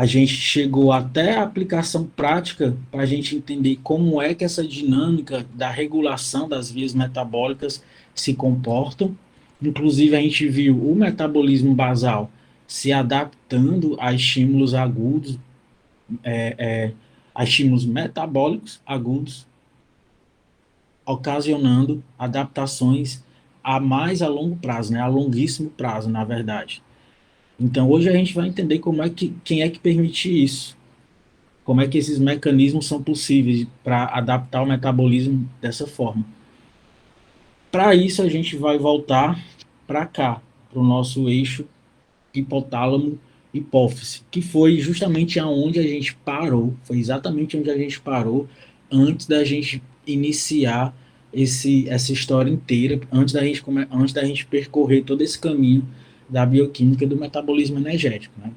A gente chegou até a aplicação prática para a gente entender como é que essa dinâmica da regulação das vias metabólicas se comportam. Inclusive, a gente viu o metabolismo basal se adaptando a estímulos agudos, a estímulos metabólicos agudos, ocasionando adaptações a longo prazo, né? A longuíssimo prazo, na verdade. Então, hoje a gente vai entender quem é que permite isso, como é que esses mecanismos são possíveis para adaptar o metabolismo dessa forma. Para isso, a gente vai voltar para cá, para o nosso eixo hipotálamo hipófise, que foi justamente aonde a gente parou, foi exatamente onde a gente parou antes da gente iniciar essa história inteira, antes da gente percorrer todo esse caminho da bioquímica do metabolismo energético, né?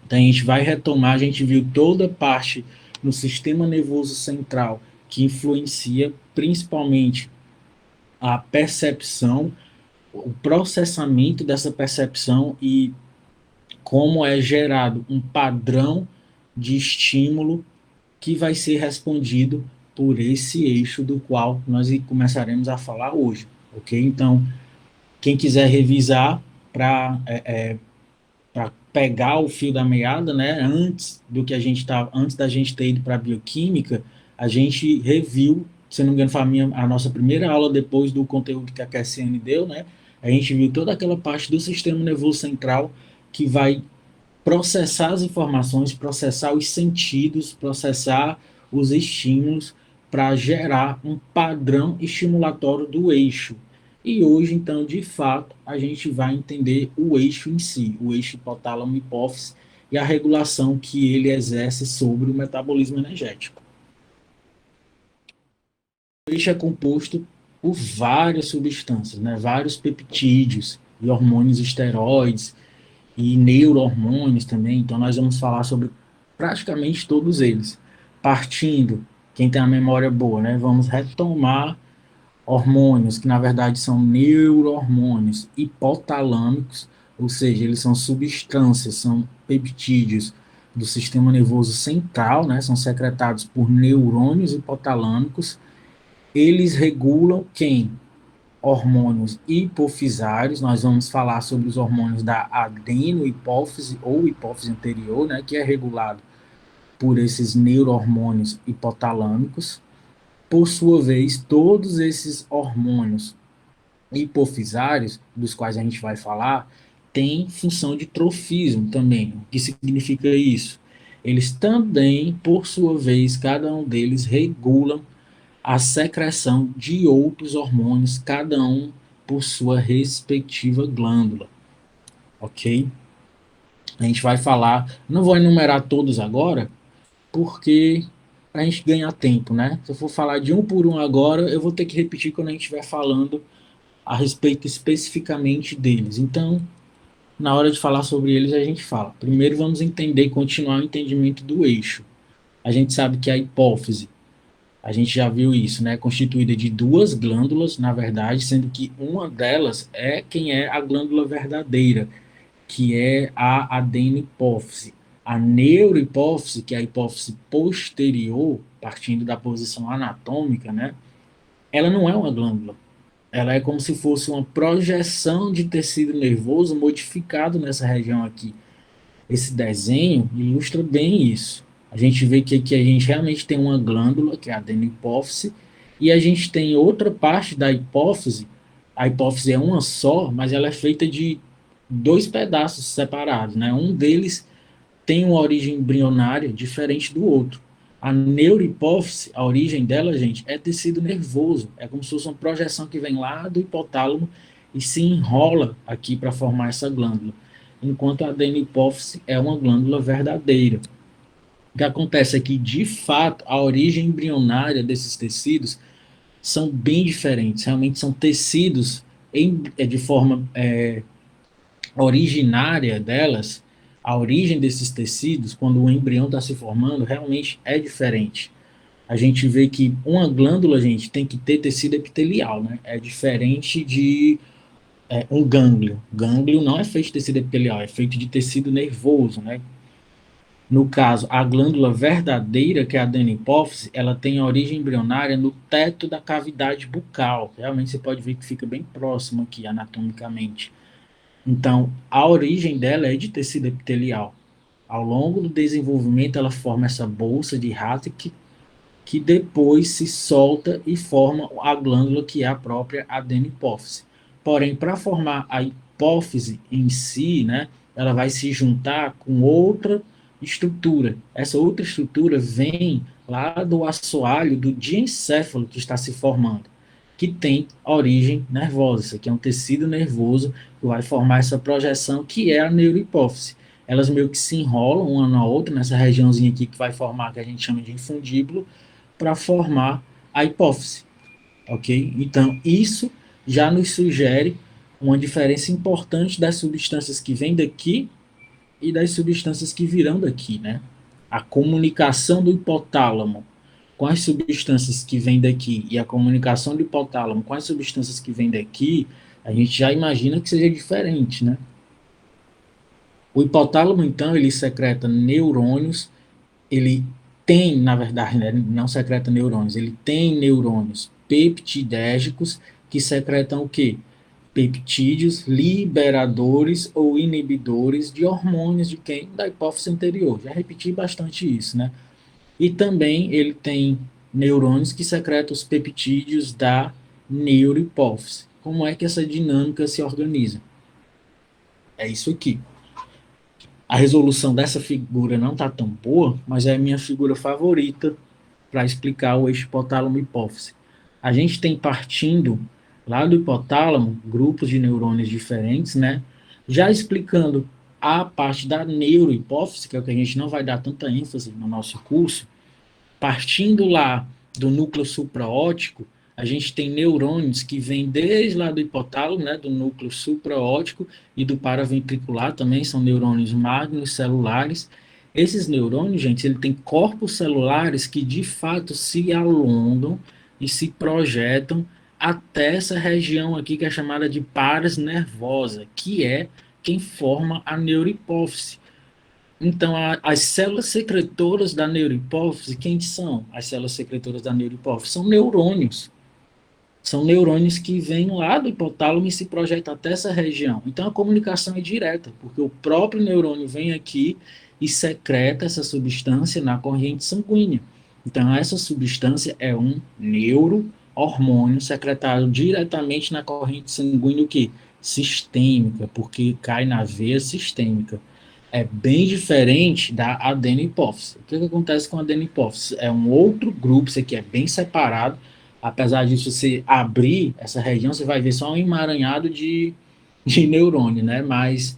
Então a gente vai retomar, a gente viu toda parte no sistema nervoso central que influencia principalmente a percepção, o processamento dessa percepção e como é gerado um padrão de estímulo que vai ser respondido por esse eixo do qual nós começaremos a falar hoje, ok? Então, quem quiser revisar para para pegar o fio da meada, né? Antes da gente ter ido para a bioquímica, a gente reviu, se não me engano, foi a nossa primeira aula depois do conteúdo que a Cassiane deu, né? A gente viu toda aquela parte do sistema nervoso central que vai processar as informações, processar os sentidos, processar os estímulos para gerar um padrão estimulatório do eixo. E hoje, então, de fato, a gente vai entender o eixo em si, o eixo hipotálamo-hipófise e a regulação que ele exerce sobre o metabolismo energético. O eixo é composto por várias substâncias, né? Vários peptídeos e hormônios esteroides, e neurohormônios também, então nós vamos falar sobre praticamente todos eles. Partindo, quem tem a memória boa, né? Vamos retomar hormônios, que na verdade são neurohormônios hipotalâmicos, ou seja, eles são substâncias, são peptídeos do sistema nervoso central, né? São secretados por neurônios hipotalâmicos. Eles regulam quem? Hormônios hipofisários, nós vamos falar sobre os hormônios da adenohipófise ou hipófise anterior, né, que é regulado por esses neurohormônios hipotalâmicos. Por sua vez, todos esses hormônios hipofisários, dos quais a gente vai falar, têm função de trofismo também. O que significa isso? Eles também, por sua vez, cada um deles regulam a secreção de outros hormônios, cada um por sua respectiva glândula, ok? A gente vai falar, não vou enumerar todos agora, porque a gente ganhar tempo, né? Se eu for falar de um por um agora, eu vou ter que repetir quando a gente estiver falando a respeito especificamente deles. Então, na hora de falar sobre eles, a gente fala. Primeiro, vamos entender, continuar o entendimento do eixo. A gente sabe que a hipófise, a gente já viu isso, né? Constituída de duas glândulas, na verdade, sendo que uma delas é quem é a glândula verdadeira, que é a adenopófise. A neurohipófise, que é a hipófise posterior, partindo da posição anatômica, né? Ela não é uma glândula. Ela é como se fosse uma projeção de tecido nervoso modificado nessa região aqui. Esse desenho ilustra bem isso. A gente vê que aqui a gente realmente tem uma glândula, que é a adenopófise, e a gente tem outra parte da hipófise. A hipófise é uma só, mas ela é feita de dois pedaços separados, né? Um deles tem uma origem embrionária diferente do outro. A neurohipófise, a origem dela, gente, é tecido nervoso. É como se fosse uma projeção que vem lá do hipotálamo e se enrola aqui para formar essa glândula. Enquanto a adenopófise é uma glândula verdadeira. O que acontece é que, de fato, a origem embrionária desses tecidos são bem diferentes. Realmente são tecidos de forma originária delas, a origem desses tecidos, quando o embrião está se formando, realmente é diferente. A gente vê que uma glândula, gente, tem que ter tecido epitelial, né? É diferente de um gânglio. Gânglio não é feito de tecido epitelial, é feito de tecido nervoso, né? No caso, a glândula verdadeira, que é a adenopófise, ela tem a origem embrionária no teto da cavidade bucal. Realmente você pode ver que fica bem próximo aqui, anatomicamente. Então, a origem dela é de tecido epitelial. Ao longo do desenvolvimento, ela forma essa bolsa de Hatteke, que depois se solta e forma a glândula que é a própria adenopófise. Porém, para formar a hipófise em si, né, ela vai se juntar com outra estrutura. Essa outra estrutura vem lá do assoalho do diencéfalo que está se formando, que tem origem nervosa. Isso aqui é um tecido nervoso que vai formar essa projeção que é a neurohipófise. Elas meio que se enrolam uma na outra, nessa regiãozinha aqui que vai formar, que a gente chama de infundíbulo, para formar a hipófise, ok? Então, isso já nos sugere uma diferença importante das substâncias que vêm daqui e das substâncias que virão daqui, né? A comunicação do hipotálamo com as substâncias que vêm daqui e a comunicação do hipotálamo com as substâncias que vêm daqui, a gente já imagina que seja diferente, né? O hipotálamo, então, ele secreta neurônios, ele tem, na verdade, né, não secreta neurônios, ele tem neurônios peptidérgicos que secretam o quê? Peptídeos liberadores ou inibidores de hormônios de quem? Da hipófise anterior. Já repeti bastante isso, né? E também ele tem neurônios que secretam os peptídeos da neurohipófise. Como é que essa dinâmica se organiza? É isso aqui. A resolução dessa figura não está tão boa, mas é a minha figura favorita para explicar o eixo hipotálamo-hipófise. A gente tem partindo lá do hipotálamo, grupos de neurônios diferentes, né? Já explicando a parte da neurohipófise, que é o que a gente não vai dar tanta ênfase no nosso curso, partindo lá do núcleo supraóptico, a gente tem neurônios que vêm desde lá do hipotálamo, né, do núcleo supraóptico e do paraventricular também, são neurônios magnocelulares. Esses neurônios, gente, ele tem corpos celulares que de fato se alongam e se projetam até essa região aqui que é chamada de pares nervosa, que é quem forma a neurohipófise. Então, as células secretoras da neurohipófise, quem são as células secretoras da neurohipófise? São neurônios. São neurônios que vêm lá do hipotálamo e se projetam até essa região. Então, a comunicação é direta, porque o próprio neurônio vem aqui e secreta essa substância na corrente sanguínea. Então, essa substância é um neurohormônio secretado diretamente na corrente sanguínea, o quê? Sistêmica, porque cai na veia sistêmica. É bem diferente da adenopófise. O que acontece com a adenopófise? É um outro grupo, isso aqui é bem separado. Apesar disso, você abrir essa região, você vai ver só um emaranhado de neurônio, né? Mas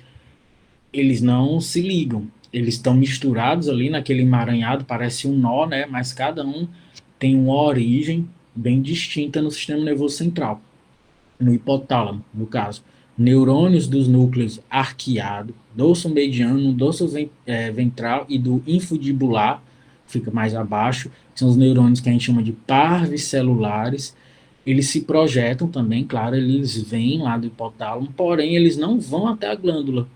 eles não se ligam. Eles estão misturados ali naquele emaranhado, parece um nó, né? Mas cada um tem uma origem bem distinta no sistema nervoso central, no hipotálamo, no caso. Neurônios dos núcleos arqueado, dorso mediano, dorso ventral e do infundibular, fica mais abaixo, que são os neurônios que a gente chama de parvicelulares. Eles se projetam também, claro, eles vêm lá do hipotálamo, porém eles não vão até a glândula.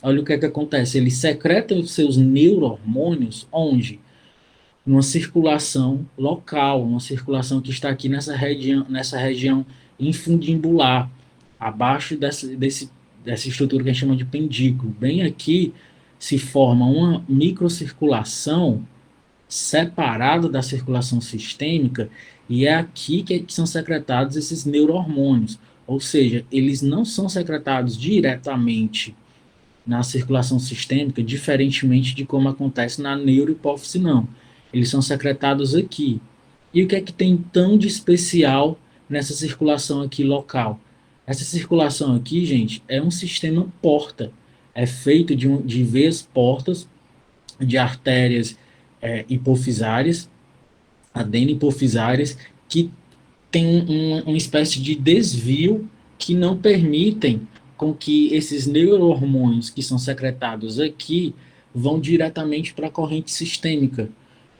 Olha o que é que acontece, eles secretam os seus neurohormônios onde? Numa circulação local, uma circulação que está aqui nessa região infundimbular, abaixo dessa estrutura que a gente chama de pendículo. Bem aqui se forma uma microcirculação separada da circulação sistêmica, e é aqui que são secretados esses neurohormônios. Ou seja, eles não são secretados diretamente na circulação sistêmica, diferentemente de como acontece na neurohipófise, não. Eles são secretados aqui. E o que é que tem tão de especial nessa circulação aqui local? Essa circulação aqui, gente, é um sistema porta. É feito de veias portas, de artérias hipofisárias, adeno-hipofisárias, que tem uma espécie de desvio que não permitem com que esses neurohormônios que são secretados aqui vão diretamente para a corrente sistêmica.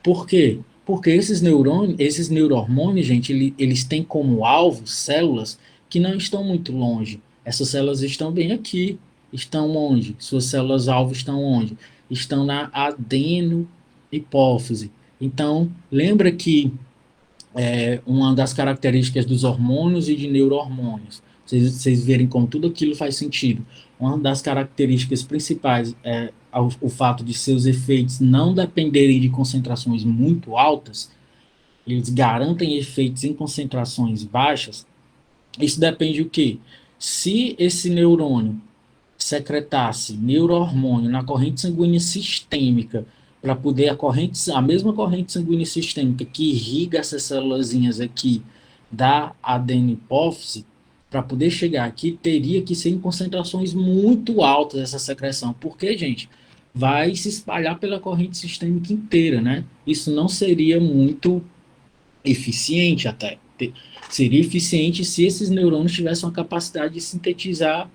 Por quê? Porque esses neurônios, esses neurohormônios, gente, eles têm como alvo células que não estão muito longe. Essas células estão bem aqui. Estão onde? Suas células alvo estão onde? estão na adenohipófise. Então, lembra que uma das características dos hormônios e de neurohormônios, vocês verem como tudo aquilo faz sentido. Uma das características principais é o fato de seus efeitos não dependerem de concentrações muito altas, eles garantem efeitos em concentrações baixas. Isso depende do quê? Se esse neurônio secretasse neurohormônio na corrente sanguínea sistêmica para poder a mesma corrente sanguínea sistêmica que irriga essas célulazinhas aqui da adenopófise, para poder chegar aqui, teria que ser em concentrações muito altas essa secreção. Porque, gente, vai se espalhar pela corrente sistêmica inteira, né? Isso não seria muito eficiente até. Seria eficiente se esses neurônios tivessem uma capacidade de sintetizar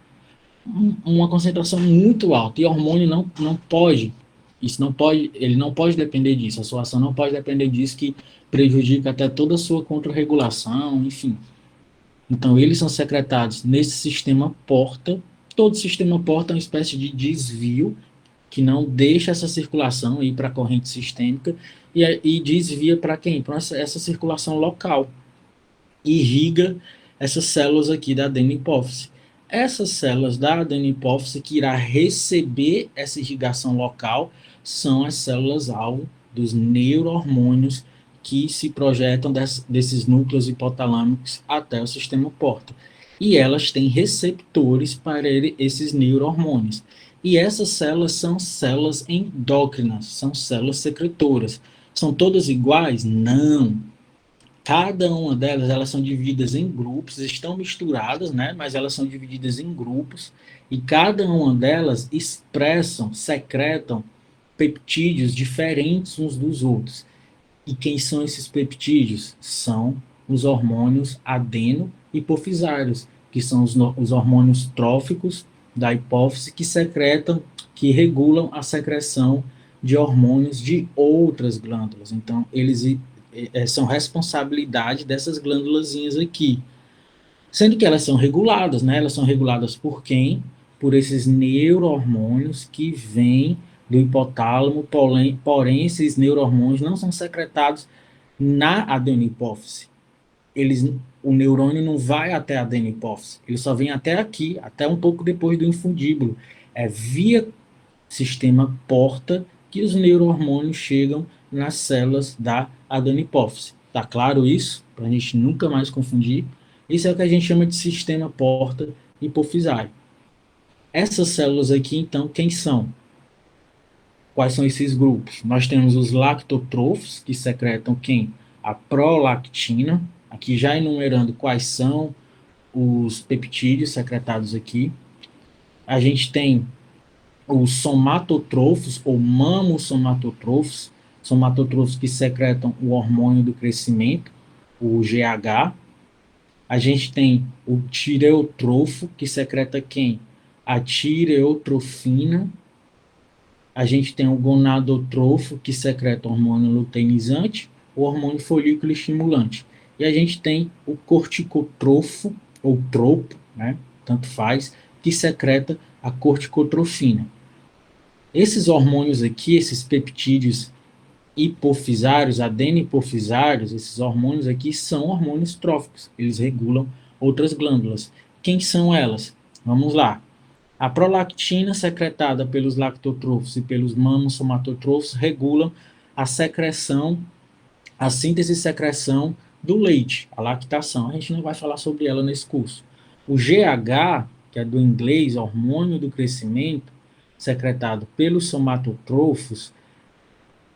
uma concentração muito alta. E hormônio não pode, isso não pode, ele não pode depender disso. A sua ação não pode depender disso, que prejudica até toda a sua contrarregulação, enfim. Então, eles são secretados nesse sistema porta. Todo sistema porta é uma espécie de desvio que não deixa essa circulação ir para a corrente sistêmica e desvia para quem? Para essa circulação local. Irriga essas células aqui da adenopófise. Essas células da adenopófise que irá receber essa irrigação local são as células-alvo dos neurohormônios que se projetam desses núcleos hipotalâmicos até o sistema porta. E elas têm receptores para esses neurohormônios. E essas células são células endócrinas, são células secretoras. São todas iguais? Não. Cada uma delas, elas são divididas em grupos, estão misturadas, né? Mas elas são divididas em grupos e cada uma delas expressam, secretam peptídeos diferentes uns dos outros. E quem são esses peptídeos? São os hormônios adeno-hipofisários, que são os hormônios tróficos da hipófise que secretam, que regulam a secreção de hormônios de outras glândulas. Então, eles são responsabilidade dessas glândulazinhas aqui. Sendo que elas são reguladas, né? Elas são reguladas por quem? Por esses neurohormônios que vêm do hipotálamo, porém esses neurohormônios não são secretados na adenopófise. O neurônio não vai até a adenopófise, ele só vem até aqui, até um pouco depois do infundíbulo. É via sistema porta que os neurohormônios chegam nas células da adenopófise. Tá claro isso? Para a gente nunca mais confundir. Isso é o que a gente chama de sistema porta hipofisário. Essas células aqui, então, quem são? Quais são esses grupos? Nós temos os lactotrofos, que secretam quem? A prolactina. Aqui já enumerando quais são os peptídeos secretados aqui. A gente tem os somatotrofos, ou mamosomatotrofos, somatotrofos que secretam o hormônio do crescimento, o GH. A gente tem o tireotrofo, que secreta quem? A tireotrofina. A gente tem o gonadotrofo, que secreta o hormônio luteinizante, o hormônio folículo estimulante. E a gente tem o corticotrofo, ou tropo, né? Tanto faz, que secreta a corticotrofina. Esses hormônios aqui, esses peptídeos hipofisários, adenohipofisários, esses hormônios aqui são hormônios tróficos, eles regulam outras glândulas. Quem são elas? Vamos lá. A prolactina secretada pelos lactotrofos e pelos mamosomatotrofos regulam a secreção, a síntese e secreção do leite, a lactação. A gente não vai falar sobre ela nesse curso. O GH, que é do inglês, hormônio do crescimento, secretado pelos somatotrofos,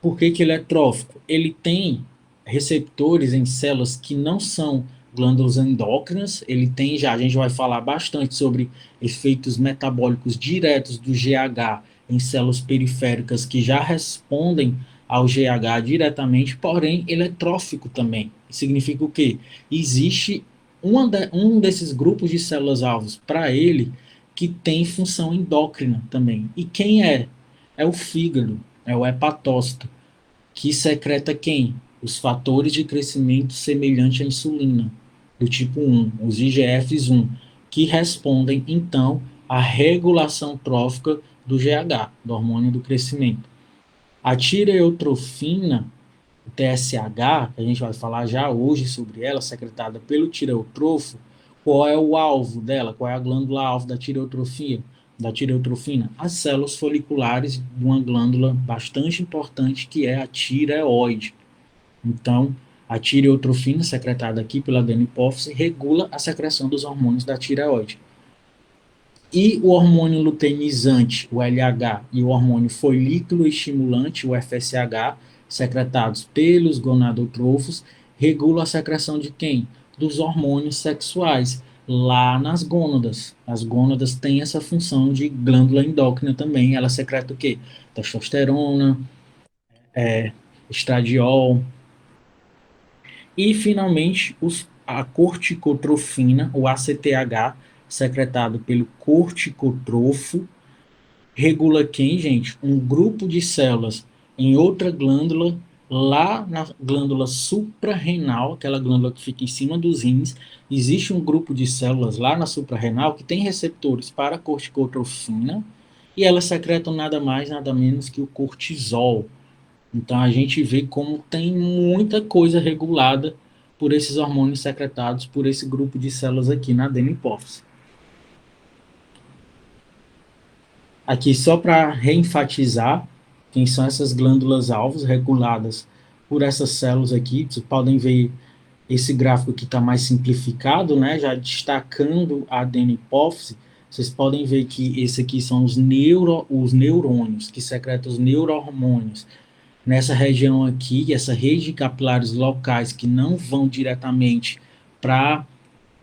por que ele é trófico? Ele tem receptores em células que não são glândulas endócrinas, ele tem já, a gente vai falar bastante sobre efeitos metabólicos diretos do GH em células periféricas que já respondem ao GH diretamente, porém ele é trófico também. Significa o quê? Existe um desses grupos de células-alvos para ele que tem função endócrina também. E quem é? É o fígado, é o hepatócito, que secreta quem? Os fatores de crescimento semelhante à insulina, do tipo 1, os IGF-1, que respondem, então, à regulação trófica do GH, do hormônio do crescimento. A tireotrofina, o TSH, que a gente vai falar já hoje sobre ela, secretada pelo tireotrofo, qual é o alvo dela? Qual é a glândula alvo da tireotrofina? As células foliculares de uma glândula bastante importante que é a tireoide. Então, a tireotrofina, secretada aqui pela adenohipófise, regula a secreção dos hormônios da tireoide. E o hormônio luteinizante, o LH, e o hormônio folículo estimulante, o FSH, secretados pelos gonadotrofos, regulam a secreção de quem? Dos hormônios sexuais, lá nas gônadas. As gônadas têm essa função de glândula endócrina também. Ela secreta o quê? Testosterona, estradiol. E, finalmente, a corticotrofina, o ACTH, secretado pelo corticotrofo, regula quem, gente? Um grupo de células em outra glândula, lá na glândula suprarrenal, aquela glândula que fica em cima dos rins. Existe um grupo de células lá na suprarrenal que tem receptores para a corticotrofina e elas secretam nada mais, nada menos que o cortisol. Então a gente vê como tem muita coisa regulada por esses hormônios secretados por esse grupo de células aqui na adenohipófise. Aqui só para reenfatizar quem são essas glândulas alvos reguladas por essas células aqui. Vocês podem ver esse gráfico que está mais simplificado, né? Já destacando a adenohipófise. Vocês podem ver que esse aqui são os neurônios que secretam os neurohormônios. Nessa região aqui, essa rede de capilares locais que não vão diretamente para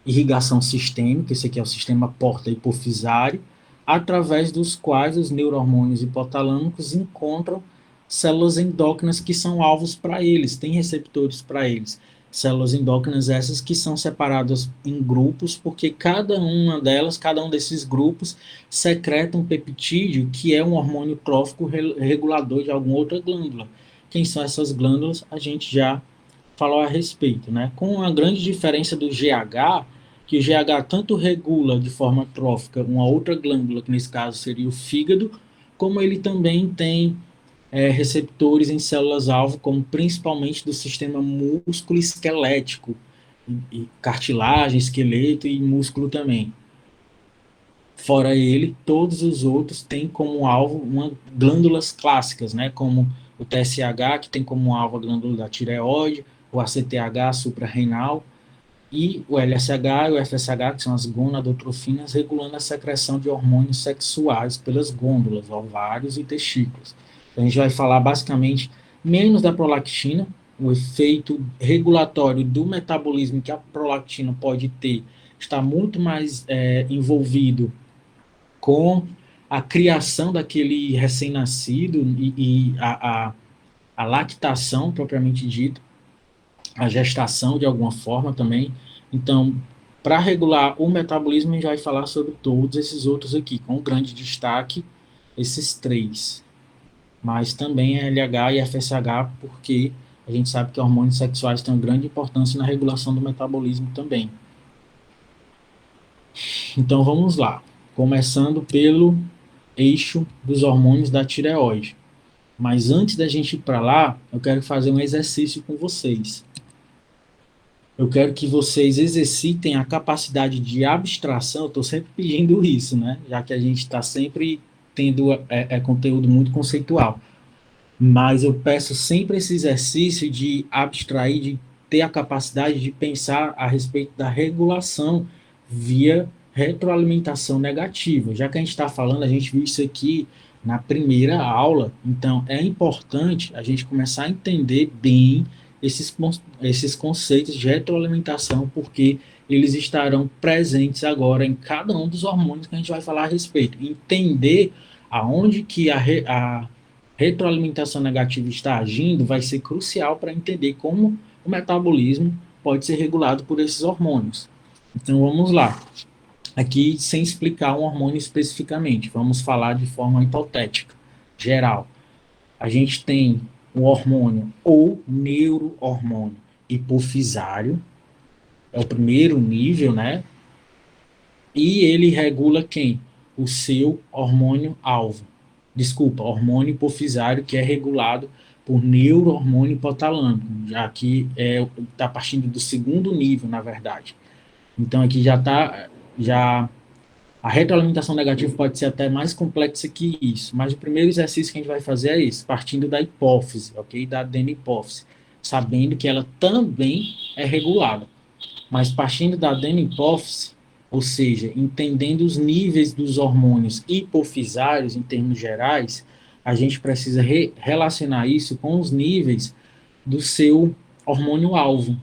irrigação sistêmica, esse aqui é o sistema porta-hipofisário, através dos quais os neurohormônios hipotalâmicos encontram células endócrinas que são alvos para eles, têm receptores para eles. Células endócrinas essas que são separadas em grupos, porque cada uma delas, cada um desses grupos, secreta um peptídeo que é um hormônio trófico regulador de alguma outra glândula. Quem são essas glândulas? A gente já falou a respeito, né? Com a grande diferença do GH, que o GH tanto regula de forma trófica uma outra glândula, que nesse caso seria o fígado, como ele também tem receptores em células-alvo, como principalmente do sistema músculo-esquelético, e cartilagem, esqueleto e músculo também. Fora ele, todos os outros têm como alvo glândulas clássicas, né, como o TSH, que tem como alvo a glândula da tireoide, o ACTH suprarrenal, e o LSH e o FSH, que são as gonadotrofinas, regulando a secreção de hormônios sexuais pelas glândulas, ovários e testículos. Então, a gente vai falar basicamente menos da prolactina, o efeito regulatório do metabolismo que a prolactina pode ter está muito mais envolvido com a criação daquele recém-nascido e a lactação propriamente dita, a gestação de alguma forma também. Então, para regular o metabolismo, a gente vai falar sobre todos esses outros aqui, com grande destaque esses três. Mas também LH e FSH, porque a gente sabe que hormônios sexuais têm uma grande importância na regulação do metabolismo também. Então vamos lá, começando pelo eixo dos hormônios da tireoide. Mas antes da gente ir para lá, eu quero fazer um exercício com vocês. Eu quero que vocês exercitem a capacidade de abstração. Eu estou sempre pedindo isso, né? Já que a gente está sempre tendo conteúdo muito conceitual. Mas eu peço sempre esse exercício de abstrair, de ter a capacidade de pensar a respeito da regulação via retroalimentação negativa. Já que a gente está falando, a gente viu isso aqui na primeira aula, então é importante a gente começar a entender bem esses conceitos de retroalimentação, porque eles estarão presentes agora em cada um dos hormônios que a gente vai falar a respeito. Entender aonde que a retroalimentação negativa está agindo vai ser crucial para entender como o metabolismo pode ser regulado por esses hormônios. Então vamos lá. Aqui, sem explicar um hormônio especificamente, vamos falar de forma hipotética, geral. A gente tem o hormônio ou neurohormônio hipofisário, é o primeiro nível, né? E ele regula quem? O seu hormônio alvo. Desculpa, hormônio hipofisário, que é regulado por neurohormônio hipotalâmico, já que está partindo do segundo nível, na verdade. Então, aqui já está, já a retroalimentação negativa pode ser até mais complexa que isso, mas o primeiro exercício que a gente vai fazer é esse, partindo da hipófise, ok? Da adenopófise, sabendo que ela também é regulada. Mas partindo da adenopófise, ou seja, entendendo os níveis dos hormônios hipofisários em termos gerais, a gente precisa relacionar isso com os níveis do seu hormônio-alvo,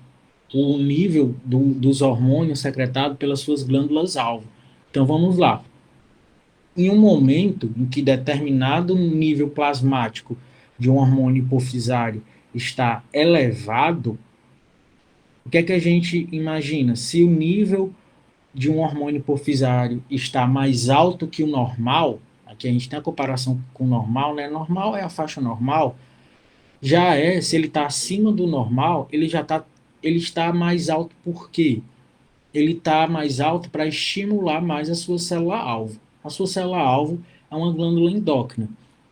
o nível dos hormônios secretados pelas suas glândulas-alvo. Então vamos lá. Em um momento em que determinado nível plasmático de um hormônio hipofisário está elevado, o que é que a gente imagina? Se o nível de um hormônio hipofisário está mais alto que o normal, aqui a gente tem a comparação com o normal, né? Normal é a faixa normal, já se ele está acima do normal, ele está mais alto por quê? Ele está mais alto para estimular mais a sua célula-alvo. A sua célula-alvo é uma glândula endócrina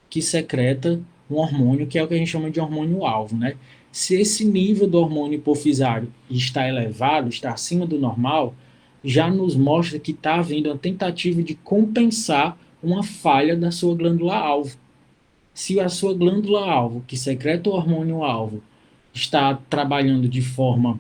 que secreta um hormônio que é o que a gente chama de hormônio-alvo, né? Se esse nível do hormônio hipofisário está elevado, está acima do normal, já nos mostra que está havendo uma tentativa de compensar uma falha da sua glândula-alvo. Se a sua glândula-alvo, que secreta o hormônio-alvo, está trabalhando de forma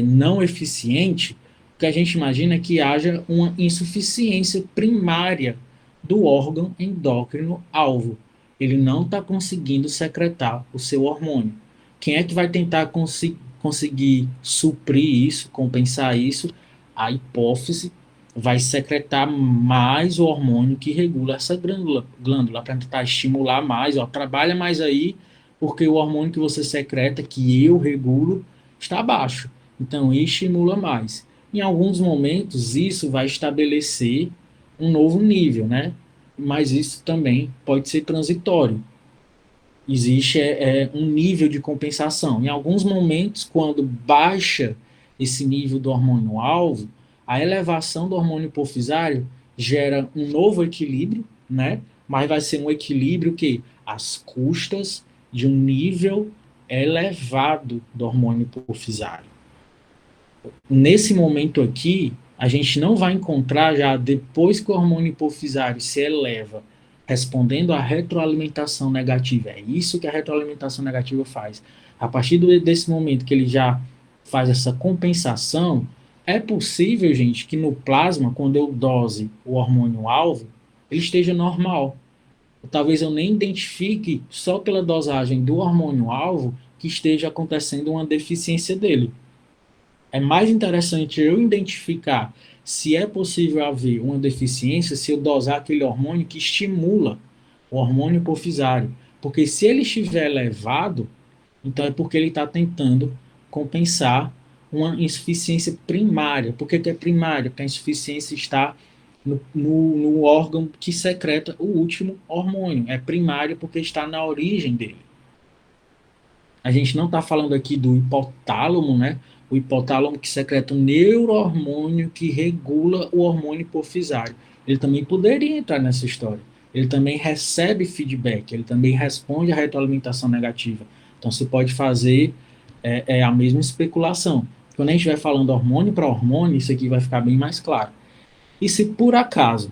não eficiente, o que a gente imagina é que haja uma insuficiência primária do órgão endócrino-alvo. Ele não está conseguindo secretar o seu hormônio. Quem é que vai tentar conseguir suprir isso, compensar isso? A hipófise vai secretar mais o hormônio que regula essa glândula para tentar estimular mais, ó, trabalha mais aí, porque o hormônio que você secreta, que eu regulo, está baixo. Então, estimula mais. Em alguns momentos, isso vai estabelecer um novo nível, né? Mas isso também pode ser transitório. Existe um nível de compensação. Em alguns momentos, quando baixa esse nível do hormônio-alvo, a elevação do hormônio hipofisário gera um novo equilíbrio, né? Mas vai ser um equilíbrio que às custas de um nível elevado do hormônio hipofisário. Nesse momento aqui, a gente não vai encontrar já depois que o hormônio hipofisário se eleva, respondendo à retroalimentação negativa. É isso que a retroalimentação negativa faz. A partir desse momento que ele já faz essa compensação, é possível, gente, que no plasma, quando eu dose o hormônio-alvo, ele esteja normal. Talvez eu nem identifique, só pela dosagem do hormônio-alvo, que esteja acontecendo uma deficiência dele. É mais interessante eu identificar se é possível haver uma deficiência se eu dosar aquele hormônio que estimula o hormônio hipofisário. Porque se ele estiver elevado, então é porque ele está tentando compensar uma insuficiência primária. Por que é primária? Porque a insuficiência está no órgão que secreta o último hormônio. É primário porque está na origem dele. A gente não está falando aqui do hipotálamo, né? O hipotálamo que secreta um neurohormônio que regula o hormônio hipofisário. Ele também poderia entrar nessa história. Ele também recebe feedback, ele também responde à retroalimentação negativa. Então, você pode fazer a mesma especulação. Quando a gente vai falando hormônio para hormônio, isso aqui vai ficar bem mais claro. E se por acaso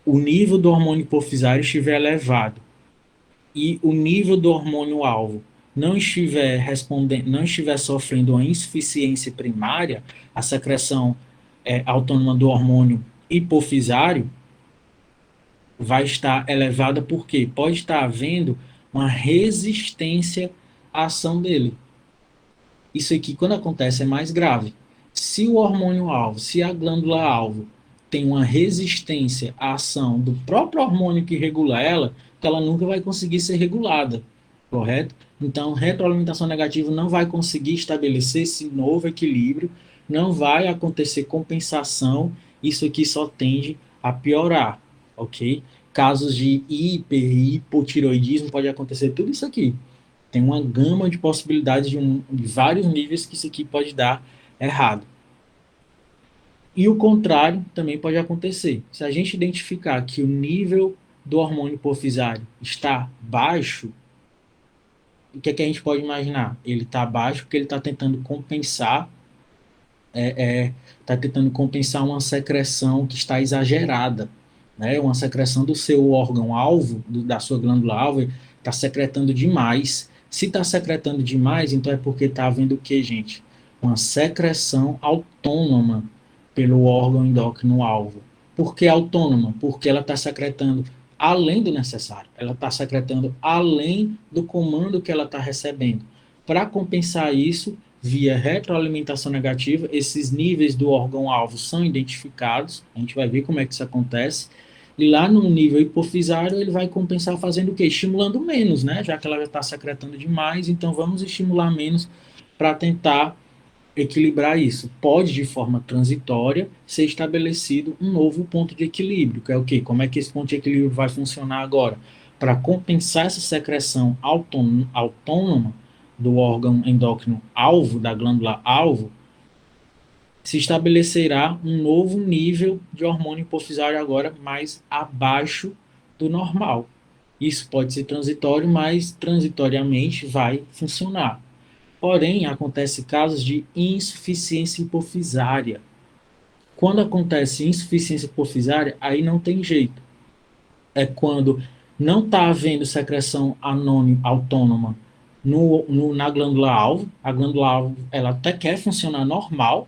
o nível do hormônio hipofisário estiver elevado, e o nível do hormônio-alvo não estiver respondendo, não estiver sofrendo uma insuficiência primária, a secreção autônoma do hormônio hipofisário vai estar elevada porque pode estar havendo uma resistência à ação dele. Isso aqui, quando acontece, é mais grave. Se o hormônio-alvo, se a glândula-alvo tem uma resistência à ação do próprio hormônio que regula ela, ela nunca vai conseguir ser regulada, correto? Então, retroalimentação negativa não vai conseguir estabelecer esse novo equilíbrio, não vai acontecer compensação, isso aqui só tende a piorar, ok? Casos de hiper e hipotiroidismo pode acontecer tudo isso aqui. Tem uma gama de possibilidades de vários níveis que isso aqui pode dar errado. E o contrário também pode acontecer. Se a gente identificar que o nível do hormônio hipofisário está baixo, o que é que a gente pode imaginar? Ele está baixo porque ele está tentando compensar, está tentando compensar uma secreção que está exagerada, né? Uma secreção do seu órgão-alvo, da sua glândula-alvo, está secretando demais. Se está secretando demais, então é porque está havendo o que, gente? Uma secreção autônoma pelo órgão endócrino-alvo. Por que autônoma? Porque ela está secretando além do necessário. Ela está secretando além do comando que ela está recebendo. Para compensar isso, via retroalimentação negativa, esses níveis do órgão-alvo são identificados, a gente vai ver como é que isso acontece, e lá no nível hipofisário ele vai compensar fazendo o quê? Estimulando menos, né? Já que ela já está secretando demais, então vamos estimular menos para tentar equilibrar isso. Pode, de forma transitória, ser estabelecido um novo ponto de equilíbrio, que é o quê? Como é que esse ponto de equilíbrio vai funcionar agora? Para compensar essa secreção autônoma do órgão endócrino alvo, da glândula alvo, se estabelecerá um novo nível de hormônio hipofisário agora mais abaixo do normal. Isso pode ser transitório, mas transitoriamente vai funcionar. Porém, acontece casos de insuficiência hipofisária. Quando acontece insuficiência hipofisária, aí não tem jeito. É quando não está havendo secreção autônoma na glândula-alvo. A glândula-alvo ela até quer funcionar normal,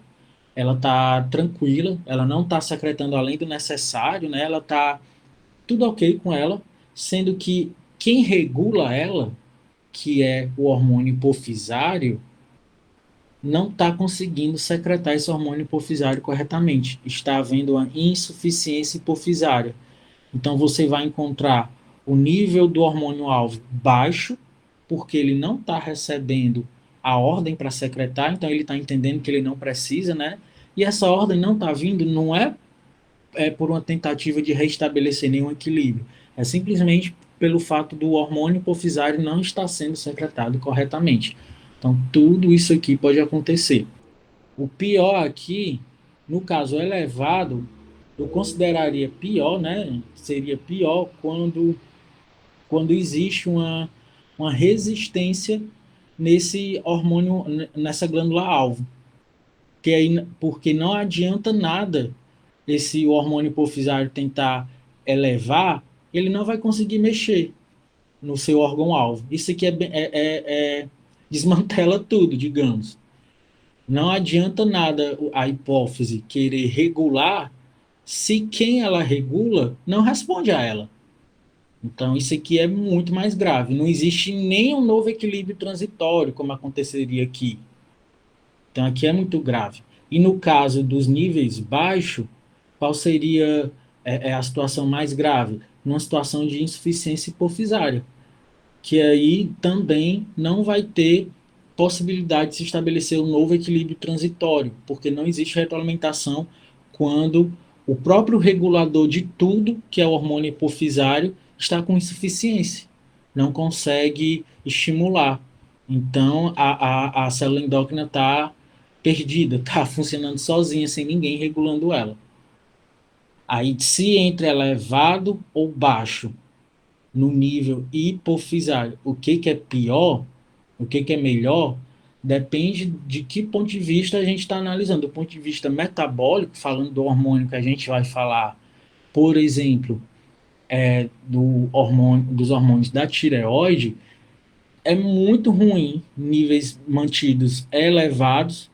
ela está tranquila, ela não está secretando além do necessário, né? Ela está tudo ok com ela, sendo que quem regula ela, que é o hormônio hipofisário, não está conseguindo secretar esse hormônio hipofisário corretamente. Está havendo uma insuficiência hipofisária. Então você vai encontrar o nível do hormônio-alvo baixo, porque ele não está recebendo a ordem para secretar, então ele está entendendo que ele não precisa, né? E essa ordem não está vindo, não é por uma tentativa de restabelecer nenhum equilíbrio, é simplesmente pelo fato do hormônio hipofisário não estar sendo secretado corretamente. Então tudo isso aqui pode acontecer. O pior aqui, no caso elevado, eu consideraria pior, né? Seria pior quando existe uma resistência nesse hormônio, nessa glândula alvo. Porque não adianta nada esse hormônio hipofisário tentar elevar, ele não vai conseguir mexer no seu órgão-alvo. Isso aqui desmantela tudo, digamos. Não adianta nada a hipófise querer regular se quem ela regula não responde a ela. Então, isso aqui é muito mais grave. Não existe nenhum novo equilíbrio transitório, como aconteceria aqui. Então, aqui é muito grave. E no caso dos níveis baixos, qual seria a situação mais grave? Numa situação de insuficiência hipofisária, que aí também não vai ter possibilidade de se estabelecer um novo equilíbrio transitório, porque não existe retroalimentação quando o próprio regulador de tudo, que é o hormônio hipofisário, está com insuficiência, não consegue estimular. Então, a célula endócrina está perdida, está funcionando sozinha, sem ninguém regulando ela. Aí, se entre elevado ou baixo, no nível hipofisário. O que, que é pior, o que, que é melhor, depende de que ponto de vista a gente está analisando. Do ponto de vista metabólico, falando do hormônio que a gente vai falar, por exemplo, dos hormônios da tireoide, é muito ruim níveis mantidos elevados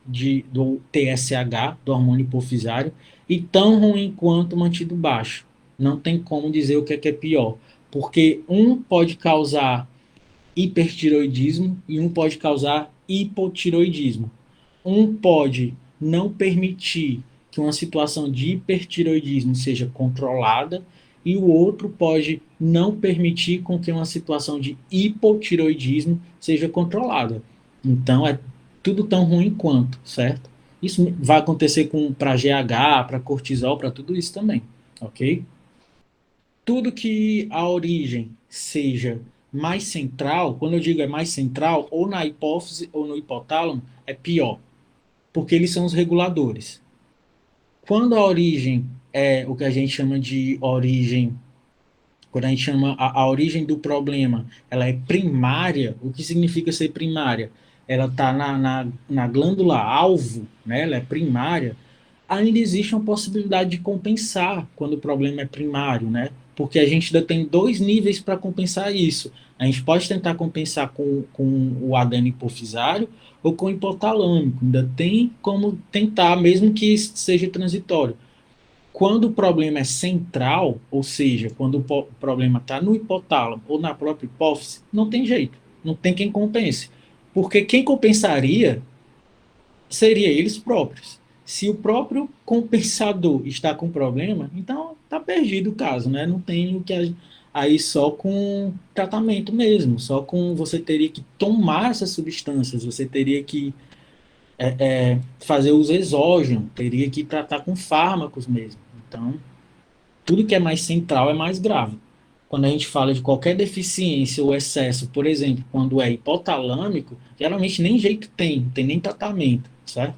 do TSH, do hormônio hipofisário, e tão ruim quanto mantido baixo. Não tem como dizer o que é pior, porque um pode causar hipertiroidismo e um pode causar hipotiroidismo. Um pode não permitir que uma situação de hipertiroidismo seja controlada e o outro pode não permitir com que uma situação de hipotiroidismo seja controlada. Então é tudo tão ruim quanto, certo? Isso vai acontecer para GH, para cortisol, para tudo isso também, ok? Tudo que a origem seja mais central, quando eu digo é mais central, ou na hipófise ou no hipotálamo, é pior, porque eles são os reguladores. Quando a origem é o que a gente chama de origem Quando a gente chama a origem do problema, ela é primária. O que significa ser primária? Ela está na glândula alvo, né? Ela é primária. Ainda existe uma possibilidade de compensar quando o problema é primário, né? Porque a gente ainda tem dois níveis para compensar isso. A gente pode tentar compensar com o adeno hipofisário ou com o hipotalâmico. Ainda tem como tentar, mesmo que seja transitório. Quando o problema é central, ou seja, quando o problema está no hipotálamo ou na própria hipófise, não tem jeito, não tem quem compense. Porque quem compensaria seria eles próprios. Se o próprio compensador está com problema, então está perdido o caso, né? Não tem o que aí só com tratamento mesmo, só com você teria que tomar essas substâncias, você teria que fazer uso exógeno, teria que tratar com fármacos mesmo. Então, tudo que é mais central é mais grave. Quando a gente fala de qualquer deficiência ou excesso, por exemplo, quando é hipotalâmico, geralmente nem jeito tem, não tem nem tratamento, certo?